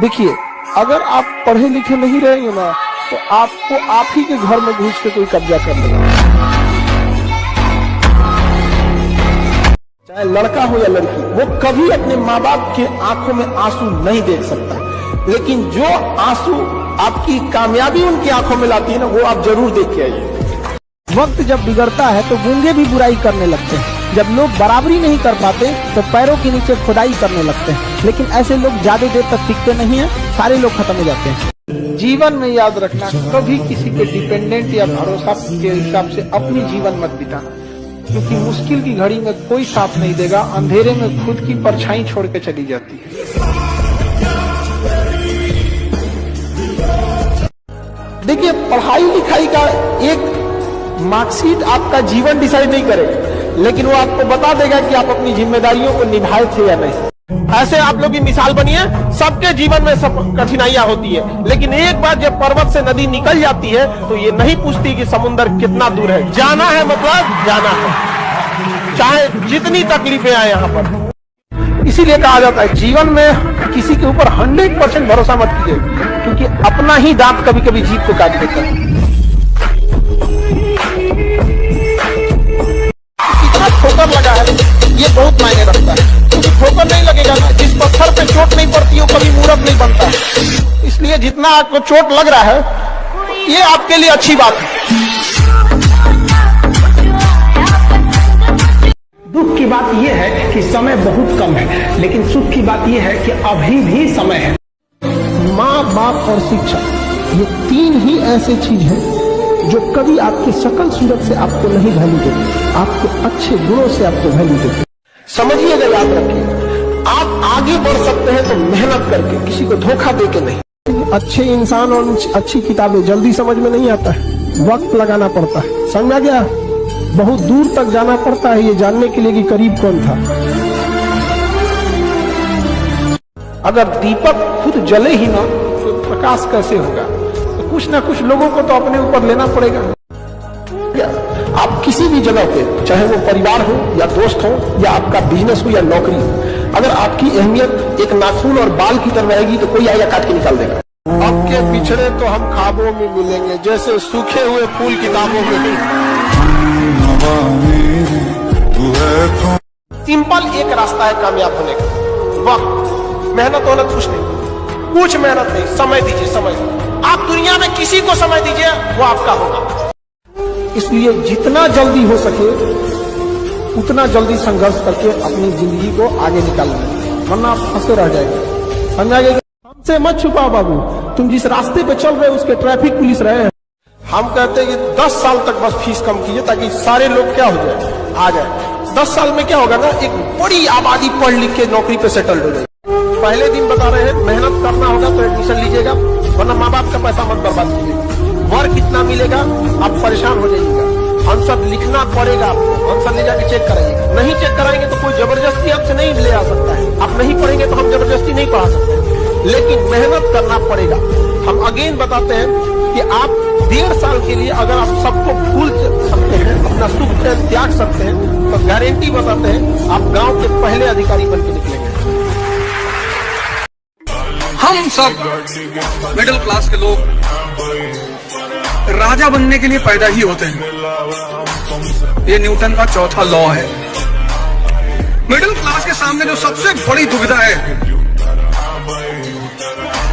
देखिए, अगर आप पढ़े लिखे नहीं रहेंगे ना तो आपको आप ही के घर में घुस के कोई कब्जा कर लेगा। चाहे लड़का हो या लड़की, वो कभी अपने माँ बाप के आंखों में आंसू नहीं देख सकता, लेकिन जो आंसू आपकी कामयाबी उनकी आंखों में लाती है ना, वो आप जरूर देख के आइए। वक्त जब बिगड़ता है तो गूंगे भी बुराई करने लगते हैं। जब लोग बराबरी नहीं कर पाते तो पैरों के नीचे खुदाई करने लगते हैं, लेकिन ऐसे लोग ज्यादा देर तक टिकते नहीं हैं, सारे लोग खत्म हो जाते हैं। जीवन में याद रखना, कभी किसी के डिपेंडेंट या भरोसा के हिसाब से अपनी जीवन मत बिताना, क्योंकि मुश्किल की घड़ी में कोई साथ नहीं देगा, अंधेरे में खुद की परछाई छोड़ के चली जाती है। देखिए, पढ़ाई लिखाई का एक मार्कशीट आपका जीवन डिसाइड नहीं करेगा, लेकिन वो आपको बता देगा कि आप अपनी जिम्मेदारियों को निभाए थे या नहीं। ऐसे आप लोग की मिसाल बनिए, सबके जीवन में सब कठिनाइयां होती है, लेकिन एक बार जब पर्वत से नदी निकल जाती है तो ये नहीं पूछती कि समुद्र कितना दूर है। जाना है मतलब जाना है, चाहे जितनी तकलीफें आए यहाँ पर। इसीलिए कहा जाता है जीवन में किसी के ऊपर 100% भरोसा मत कीजिए, क्योंकि अपना ही दांत कभी कभी जीभ को काट देता है। ठोकर लगा है ये बहुत मायने रखता है, क्योंकि ठोकर नहीं लगेगा ना, जिस पत्थर पे चोट नहीं पड़ती वो कभी मूर्ख नहीं बनता है। इसलिए जितना आपको चोट लग रहा है ये आपके लिए अच्छी बात है। दुख की बात यह है कि समय बहुत कम है, लेकिन सुख की बात यह है कि अभी भी समय है। माँ बाप और शिक्षा, ये तीन ही ऐसे चीज है जो कभी आपके शकल सूरत से आपको नहीं वैल्यू देते, आपके अच्छे गुणों से आपको वैल्यू देते। समझिएगा, याद रखिए, आप आगे बढ़ सकते हैं तो मेहनत करके, किसी को धोखा देके नहीं। अच्छे इंसान और अच्छी किताबें जल्दी समझ में नहीं आता है, वक्त लगाना पड़ता है। समझ आ गया? बहुत दूर तक जाना पड़ता है ये जानने के लिए कि करीब कौन था। अगर दीपक खुद जले ही ना तो प्रकाश कैसे होगा? तो कुछ ना कुछ लोगों को तो अपने ऊपर लेना पड़ेगा। आप किसी भी जगह पे, चाहे वो परिवार हो या दोस्त हो या आपका बिजनेस हो या नौकरी हो, अगर आपकी अहमियत एक नाखून और बाल की तरह रहेगी तो कोई आया काट के निकाल देगा। आपके पिछड़े तो हम ख्वाबों में मिलेंगे, जैसे सूखे हुए फूल किताबों में नहीं। सिंपल एक रास्ता है कामयाब होने का, वक्त। मेहनत होना कुछ नहीं, कुछ मेहनत नहीं, समय दीजिए। समय आप दुनिया में किसी को समय दीजिए, वो आपका होगा। इसलिए जितना जल्दी हो सके उतना जल्दी संघर्ष करके अपनी जिंदगी को आगे निकालना है, वरना आप फंसे रह जाएंगे। समझाइएगा? हमसे मत छुपाओ बाबू, तुम जिस रास्ते पे चल रहे हो उसके ट्रैफिक पुलिस रहे हैं। हम कहते हैं कि 10 साल तक बस फीस कम कीजिए ताकि सारे लोग क्या हो जाए, आ जाए। 10 साल में क्या होगा ना, एक बड़ी आबादी पढ़ लिख के नौकरी पे सेटल हो जाए। पहले दिन बता रहे हैं, मेहनत करना होगा तो एडमिशन लीजिएगा, वरना माँ बाप का पैसा मत बर्बाद कीजिएगा। वर्क कितना मिलेगा आप परेशान हो जाइएगा। आंसर लिखना पड़ेगा आपको, आंसर ले जाके चेक कराइएगा। नहीं चेक कराएंगे तो कोई जबरदस्ती आपसे नहीं ले आ सकता है। आप नहीं पढ़ेंगे तो हम जबरदस्ती नहीं पढ़ा सकते, लेकिन मेहनत करना पड़ेगा। हम अगेन बताते हैं कि आप 1.5 साल के लिए अगर आप सबको भूल सकते हैं, अपना सुख त्याग सकते हैं, तो गारंटी बताते हैं आप गांव के पहले अधिकारी बन के निकलेंगे। हम सब मिडिल क्लास के लोग राजा बनने के लिए पैदा ही होते हैं। ये न्यूटन का चौथा लॉ है। मिडिल क्लास के सामने जो सबसे बड़ी दुविधा है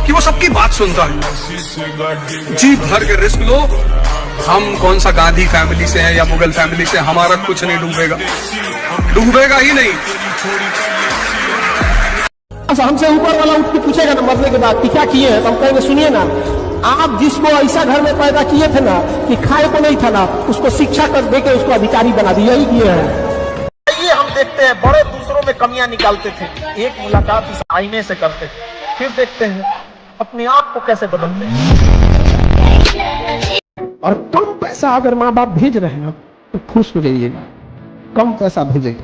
कि वो सबकी बात सुनता है। जी भर के रिस्क लो, हम कौन सा गांधी फैमिली से हैं या मुगल फैमिली से, हमारा कुछ नहीं डूबेगा, डूबेगा ही नहीं। हमसे ऊपर वाला उठ के पूछेगा ना मरने के बाद कि क्या किए हैं, तो हम कहेंगे सुनिए ना, आप जिसको ऐसा घर में पैदा किए थे ना कि खाए को नहीं था ना, उसको शिक्षा कर देके उसको अधिकारी बना दिया, यही किए हैं। ये हम देखते हैं बड़े दूसरों में कमियां निकालते थे, एक मुलाकात इस आईने से करते थे, फिर देखते हैं अपने आप को कैसे बदलते हैं। और कम पैसा अगर माँ बाप भेज रहे हैं तो खुश हो जाइएगा, कम पैसा भेजेगा।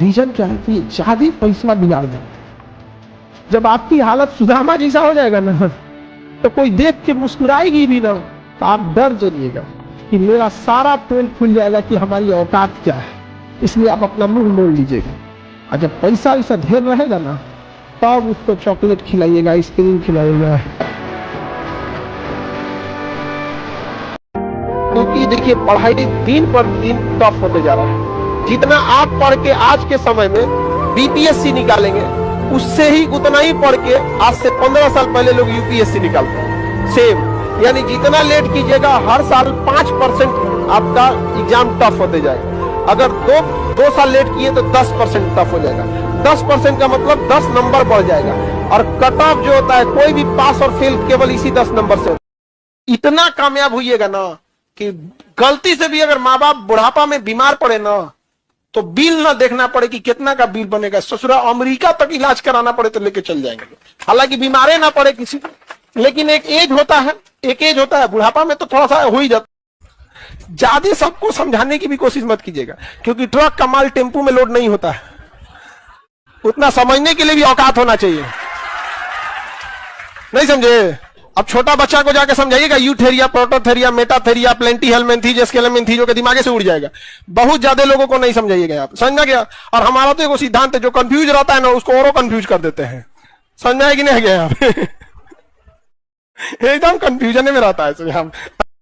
रीजन क्या है कि ज्यादा पैसा बिगाड़ दें। जब आपकी हालत सुदामा जैसा हो जाएगा ना, तो कोई देख के मुस्कुराएगी भी ना, तो आप डर जाइएगा कि मेरा सारा पेट खुल जाएगा कि हमारी औकात क्या है। इसलिए आप अपना मुंह मोड़ लीजिएगा। और जब पैसा ऐसा ढेर रहेगा ना, तब उसको चॉकलेट खिलाइएगा, आइसक्रीम खिलाइएगा। क्योंकि देखिए पढ़ाई दिन पर दिन टफ होते जा रहा है। जितना आप पढ़ के आज के समय में बीपीएससी निकालेंगे, उससे ही उतना ही पढ़ के आज से 15 साल पहले लोग यूपीएससी निकालते हैं सेम। यानी जितना लेट कीजिएगा हर साल 5% आपका एग्जाम टफ होते जाएगा। अगर दो साल लेट किए तो 10% टफ हो जाएगा। 10% का मतलब 10 नंबर बढ़ जाएगा। और कट ऑफ जो होता है कोई भी पास और फेल केवल इसी 10 नंबर से। इतना कामयाब होइएगा ना कि गलती से भी अगर माँ बाप बुढ़ापा में बीमार पड़े ना तो बिल ना देखना पड़े कि कितना का बिल बनेगा। ससुरा अमेरिका तक इलाज कराना पड़े तो लेके चल जाएंगे। हालांकि बीमारे ना पड़े किसी को, लेकिन एक एज होता है बुढ़ापा में तो थोड़ा सा हो ही जाता। ज्यादा सबको समझाने की भी कोशिश मत कीजिएगा, क्योंकि ट्रक का माल टेम्पू में लोड नहीं होता है। उतना समझने के लिए भी औकात होना चाहिए। नहीं समझे? अब छोटा बच्चा को जाके समझाइएगा यूथेरिया, प्रोटोथेरिया, मेटाथेरिया, प्लेंटी हेलमेंथी, जेस्केलेमेंथी, जो के दिमागे से उड़ जाएगा। बहुत ज्यादा लोगों को नहीं समझाइएगा आप, समझना क्या? और हमारा तो एक सिद्धांत है, जो कंफ्यूज रहता है ना उसको और कंफ्यूज कर देते हैं। समझना है कि नहीं गया आप? एकदम कंफ्यूजन में रहता है हम।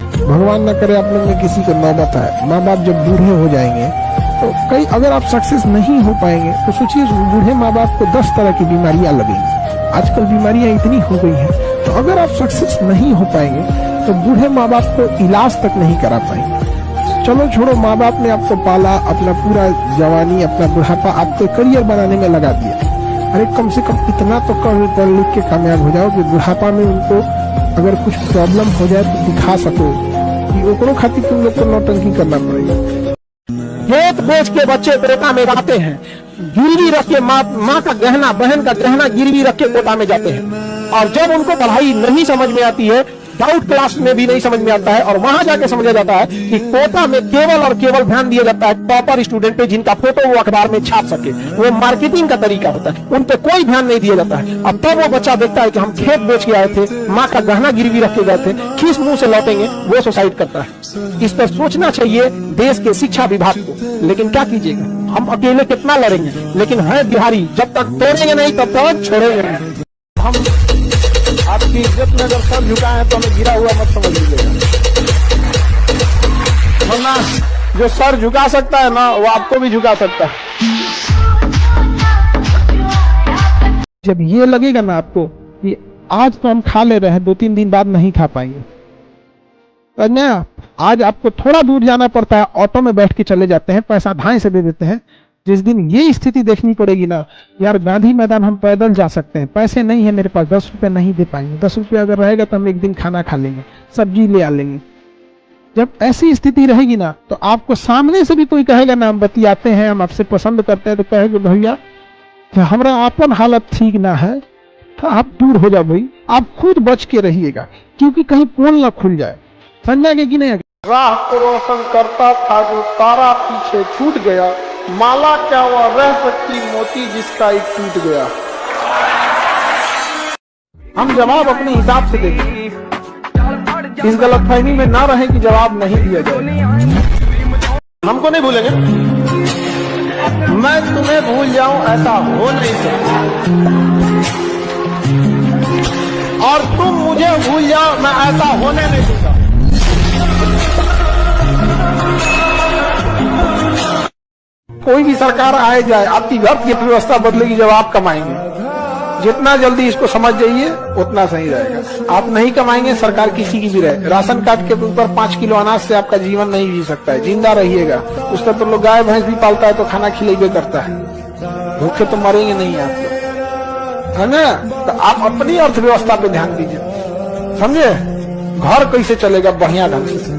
भगवान न करे आप लोग में किसी को नौबत आए, माँ बाप जब बूढ़े हो जाएंगे तो कई अगर आप सक्सेस नहीं हो पाएंगे तो सोचिए बूढ़े माँ बाप को 10 तरह की बीमारियां लगेंगी। आजकल बीमारियां इतनी हो गई हैं, तो अगर आप सक्सेस नहीं हो पाएंगे तो बूढ़े माँ बाप को इलाज तक नहीं करा पाएंगे। चलो छोड़ो, माँ बाप ने आपको पाला, अपना पूरा जवानी, अपना बुढ़ापा आपको करियर बनाने में लगा दिया। अरे कम से कम इतना तो पढ़ लिख के कामयाब हो जाओ कि बुढ़ापा में उनको अगर कुछ प्रॉब्लम हो जाए तो दिखा सको कि ओकरो खातिर तुम लोग को नौटंकी करना पड़ेगा। खेत बेच के बच्चे कोटा में जाते हैं, गिरवी रख के माँ का गहना, बहन का गहना गिरवी रख के कोटा में जाते हैं। और जब उनको पढ़ाई नहीं समझ में आती है, डाउट क्लास में भी नहीं समझ में आता है, और वहां जाके समझा जाता है कि कोटा में केवल और केवल ध्यान दिया जाता है टॉपर स्टूडेंट पे, जिनका फोटो वो अखबार में छाप सके। वो मार्केटिंग का तरीका होता है, उन पे कोई ध्यान नहीं दिया जाता है। अब तब वो बच्चा देखता है कि हम खेत बेच के आए थे, माँ का गहना गिरवी रख के गए थे, किस मुंह से लौटेंगे, वो सुसाइड करता है। इस पर सोचना चाहिए देश के शिक्षा विभाग को। लेकिन क्या कीजिएगा, हम अकेले कितना लड़ेंगे, लेकिन है बिहारी, जब तक तोड़ेंगे नहीं तब तक छोड़ेंगे नहीं। हम आपकी इज्जत में अगर सर झुकाए हैं तो हमें गिरा हुआ मत समझ लीजिएगा, वरना जो सर झुका सकता है ना वो आपको भी झुका सकता है। जब ये लगेगा ना आपको कि आज तो हम खा ले रहे हैं, 2-3 दिन बाद नहीं खा पाएंगे, तो ना आज आपको थोड़ा दूर जाना पड़ता है, ऑटो में बैठ के चले जाते हैं, पैसा धाए से दे देते हैं। जिस दिन ये स्थिति देखनी पड़ेगी ना, यार गांधी मैदान हम पैदल जा सकते हैं, पैसे नहीं है मेरे पास, 10 रुपए नहीं दे पाएंगे, 10 रुपए अगर रहेगा तो हम एक दिन खाना खा लेंगे, सब्जी ले आ लेंगे। जब ऐसी स्थिति रहेगी ना तो आपको सामने से भी कोई कहेगा ना हम बतियाते हैं, हम आपसे पसंद करते हैं, तो कहेगा भैया हमारा अपन हालत ठीक ना है, तो आप दूर हो जाओ भाई, आप खुद बच के रहिएगा, क्योंकि कहीं पोल ना खुल जाए। समझा कि नहीं? राह को रोशन करता था जो तारा पीछे छूट गया, माला क्या हुआ रह सकती मोती जिसका एक टूट गया। हम जवाब अपने हिसाब से देंगे, इस गलतफहमी में ना रहे कि जवाब नहीं दिया जाए। हमको नहीं भूलेंगे, मैं तुम्हें भूल जाऊं ऐसा हो नहीं सकता, और तुम मुझे भूल जाओ मैं ऐसा होने नहीं दूंगा। कोई भी सरकार आए जाए, आपकी घर की व्यवस्था बदलेगी जब आप कमाएंगे। जितना जल्दी इसको समझ जाइए उतना सही रहेगा। आप नहीं कमाएंगे, सरकार किसी की भी रहे, राशन कार्ड के ऊपर 5 किलो अनाज से आपका जीवन नहीं जी सकता है, जिंदा रहिएगा। उस तरह तो लोग गाय भैंस भी पालता है तो खाना खिलाइए करता है, भूखे तो मरेंगे नहीं आप लोग, है ना? तो आप अपनी अर्थव्यवस्था पे ध्यान दीजिए, समझे? घर कैसे चलेगा बढ़िया ढंग से।